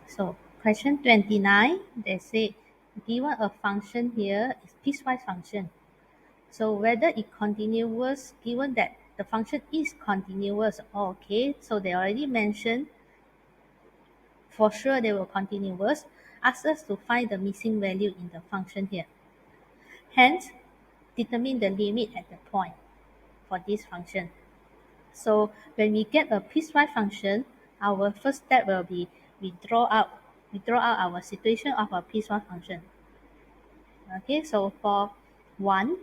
So question 29, they say given a function here is piecewise function. So whether it continuous, given that the function is continuous, okay, so they already mentioned for sure they will continuous, ask us to find the missing value in the function here. Hence, determine the limit at the point for this function. So when we get a piecewise function, our first step will be we draw out our situation of a piecewise function. Okay, so for 1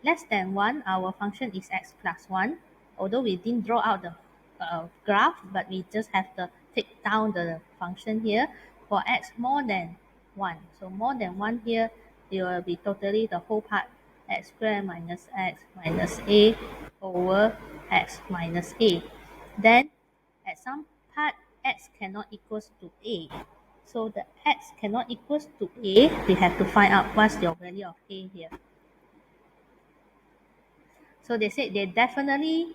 less than 1, our function is x plus 1. Although we didn't draw out the graph, but we just have to take down the function here. For x more than 1, so more than 1 here, it will be totally the whole part, x squared minus x minus a over x minus a. Then at some part, x cannot equals to a. So the x cannot equals to a, we have to find out what's your value of a here. So they said they're definitely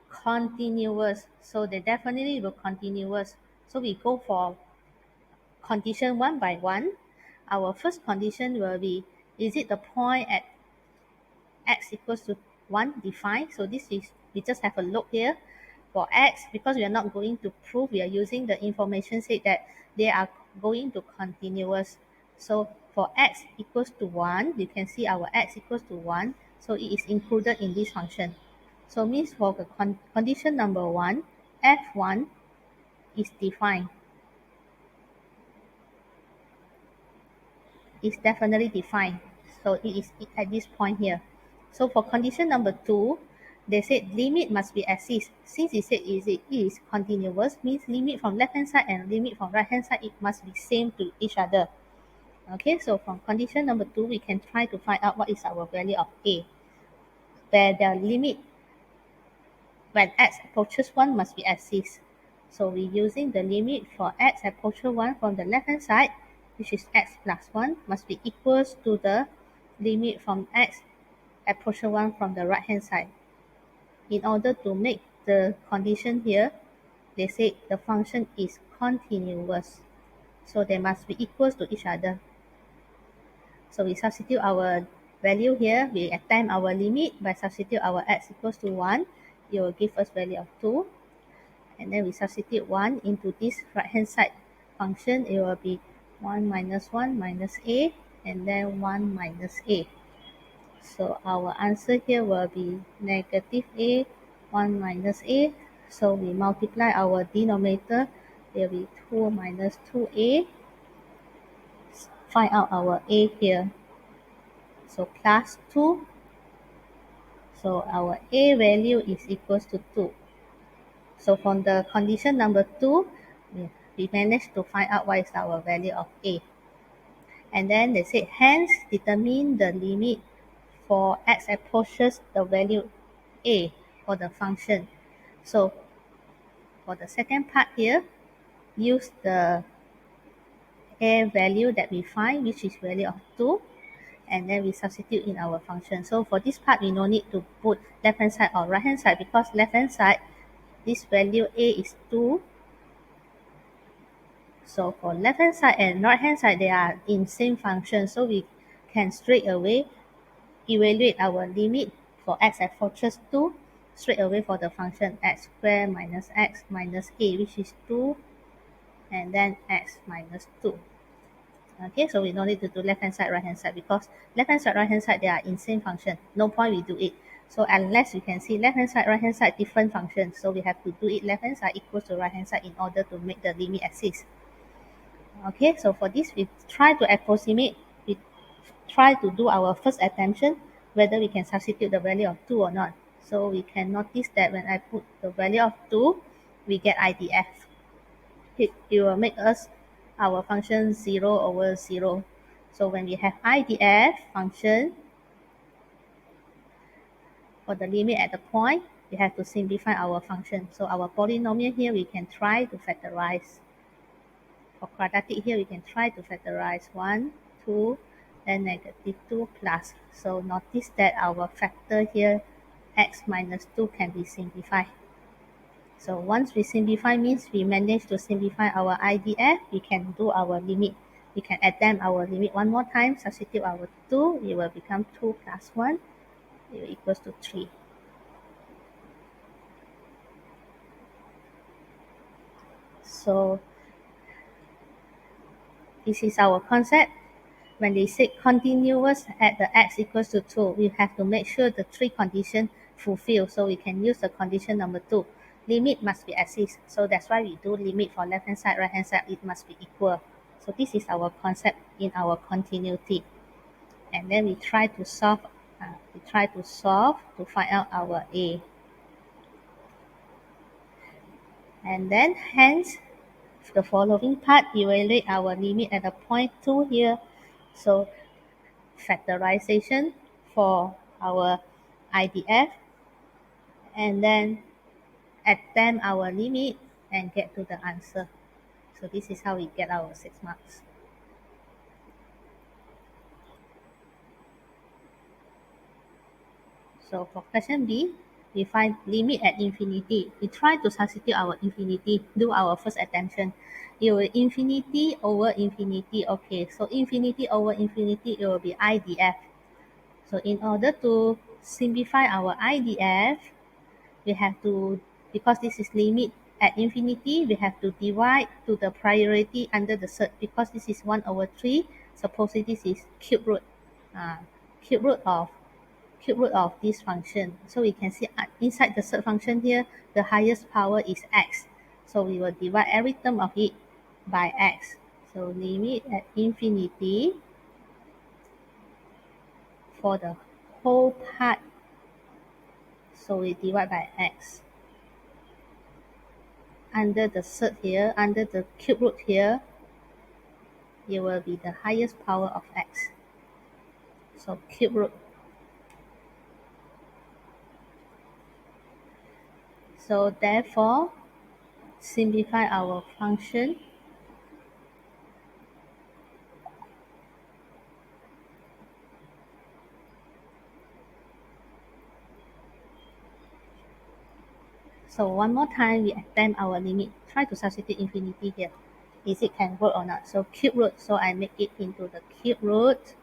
continuous. So they definitely will continuous. So we go for condition one by one. Our first condition will be, is it the point at x equals to 1 defined? So this is, we just have a look here. For x, because we are not going to prove, we are using the information said that they are going to continuous. So for x equals to 1, you can see our x equals to 1. So it is included in this function. So means for the condition number 1, f1 is defined. It's definitely defined. So it is at this point here. So for condition number 2, they said limit must be axis. Since it said it is continuous, means limit from left hand side and limit from right hand side, it must be same to each other. Okay, so from condition number 2, we can try to find out what is our value of a, where the limit when x approaches 1 must be axis. So we're using the limit for x approaches 1 from the left hand side, which is x plus 1, must be equals to the limit from x approaching 1 from the right hand side. In order to make the condition here, they say the function is continuous. So they must be equals to each other. So we substitute our value here. We attempt our limit by substitute our x equals to 1. It will give us value of 2. And then we substitute 1 into this right hand side function. It will be 1 minus 1 minus a, and then 1 minus a. So our answer here will be negative a, 1 minus a. So we multiply our denominator. There will be 2 minus 2a. Find out our a here. So plus 2. So our a value is equals to 2. So from the condition number 2, we managed to find out what is our value of a. And then they said, hence determine the limit for x approaches the value a for the function. So for the second part here, use the a value that we find, which is value of 2, and then we substitute in our function. So for this part, we no need to put left hand side or right hand side, because left hand side, this value a is 2. So for left hand side and right hand side, they are in same function. So we can straight away evaluate our limit for x approaches 2 straight away for the function x squared minus x minus a, which is 2, and then x minus 2. Okay, so we don't need to do left hand side, right hand side, because left hand side, right hand side, they are in same function. No point we do it. So unless you can see left hand side, right hand side, different functions. So we have to do it left hand side equals to right hand side in order to make the limit axis. Okay, so for this, we try to approximate, we try to do our first attempt, whether we can substitute the value of 2 or not. So we can notice that when I put the value of 2, we get IDF. It will make us our function 0 over 0. So when we have IDF function, for the limit at the point, we have to simplify our function. So our polynomial here, we can try to factorize. For quadratic here, we can try to factorize 1, 2, then negative 2 plus. So notice that our factor here, x minus 2, can be simplified. So once we simplify means we manage to simplify our IDF, we can do our limit. We can attempt our limit one more time, substitute our 2, it will become 2 plus 1, it will equals to 3. So this is our concept. When they say continuous at the x equals to 2, we have to make sure the 3 conditions fulfill. So we can use the condition number 2. Limit must be axis. So that's why we do limit for left hand side, right hand side, it must be equal. So this is our concept in our continuity. And then we try to solve to find out our A. And then hence the following part evaluate our limit at the point 2 here. So factorization for our IDF, and then attempt our limit and get to the answer. So this is how we get our 6 marks. So for question B, we find limit at infinity. We try to substitute our infinity, do our first attempt. It will infinity over infinity. Okay, so infinity over infinity, it will be IDF. So in order to simplify our IDF, we have to, because this is limit at infinity, we have to divide to the priority under the cert. Because this is 1 over 3, suppose this is cube root. Cube root of this function. So we can see inside the third function here, the highest power is x. So we will divide every term of it by x. So limit at infinity for the whole part. So we divide by x. Under the third here, under the cube root here, it will be the highest power of x. So cube root. So therefore, simplify our function. So one more time, we attempt our limit. Try to substitute infinity here. Is it can work or not? So cube root. So I make it into the cube root.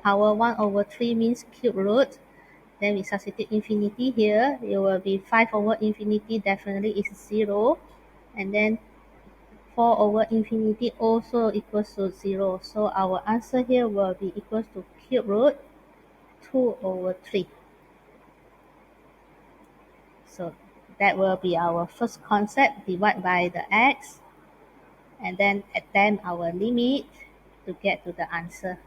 Power 1 over 3 means cube root. Then we substitute infinity here. It will be 5 over infinity definitely is 0. And then 4 over infinity also equals to 0. So our answer here will be equals to cube root 2 over 3. So that will be our first concept, divide by the x, and then attempt our limit to get to the answer.